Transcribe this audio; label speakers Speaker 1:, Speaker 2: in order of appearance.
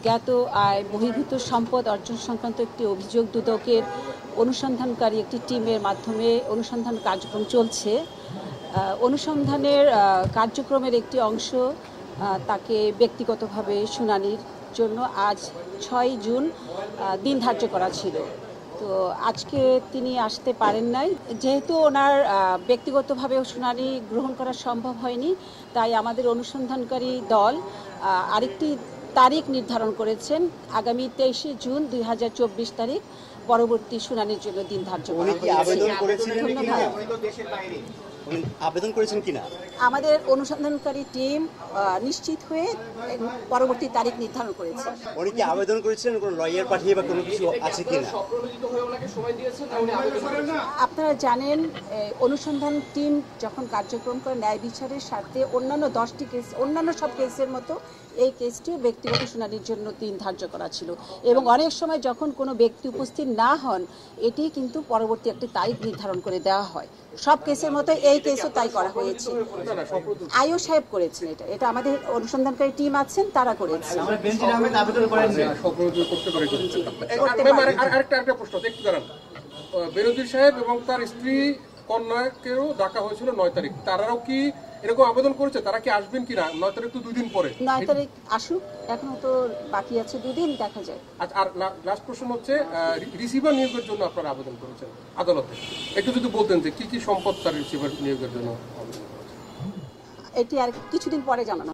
Speaker 1: জ্ঞাত আয় বহির্ভূত সম্পদ অর্জন সংক্রান্ত একটি অভিযোগ দুদকের অনুসন্ধানকারী একটি টিমের মাধ্যমে অনুসন্ধান কার্যক্রম চলছে। অনুসন্ধানের কার্যক্রমের একটি অংশ তাকে ব্যক্তিগতভাবে শুনানির জন্য আজ 6 জুন দিন ধার্য করা ছিল। তো আজকে তিনি আসতে পারেন নাই, যেহেতু ওনার ব্যক্তিগতভাবেও শুনানি গ্রহণ করা সম্ভব হয়নি, তাই আমাদের অনুসন্ধানকারী দল আরেকটি তারিখ নির্ধারণ করেছেন, আগামী 23 জুন 2024 তারিখ পরবর্তী শুনানির জন্য দিন ধার্য করা হয়েছে।
Speaker 2: আবেদন করেছেন কিনা
Speaker 1: আমাদের অনুসন্ধানকারী টিম নিশ্চিত হয়ে পরবর্তী তারিখ নির্ধারণ করেছে।
Speaker 2: উনি কি আবেদন করেছিলেন কোনো লয়ার পাঠিয়ে বা কোনো কিছু আছে কিনা?
Speaker 1: আপনারা জানেন, অনুসন্ধান টিম যখন কার্যক্রম করে ন্যায় বিচারের স্বার্থে অন্যান্য 10টি কেস, অন্যান্য সব কেসের মতো এই কেসটিও ব্যক্তিগত শুনানির জন্য দিন ধার্য করা ছিল, এবং অনেক সময় যখন কোনো ব্যক্তি উপস্থিত না হন এটি কিন্তু পরবর্তী একটি তারিখ নির্ধারণ করে দেওয়া হয়। সব কেসের মতো এই কেসও তাই করা হয়েছে। আইও সাহেব করেছেন, এটা আমাদের অনুসন্ধানকারী টিম আছেন, তারা করেছেন।
Speaker 3: বেনজির সাহেব এবং তার স্ত্রী কন্যাকেও ডাকা হয়েছিল 9 তারিখ, তারাও কি এরকম আবেদন করেছে? তারা কি আসবেন কিনা? 9 তারিখ তো 2 দিন পরে।
Speaker 1: 9 তারিখ আসুক, এখনো তো বাকি আছে 2 দিন, দেখা যায়।
Speaker 3: আর লাস্ট প্রশ্ন হচ্ছে, রিসিভার নিয়োগের জন্য আপনারা আবেদন করেছেন আদালতে, একটু যদি বলতেন যে কি কি সম্পদ তার রিসিভার নিয়োগের জন্য?
Speaker 1: এটি আর কিছুদিন পরে জানানো।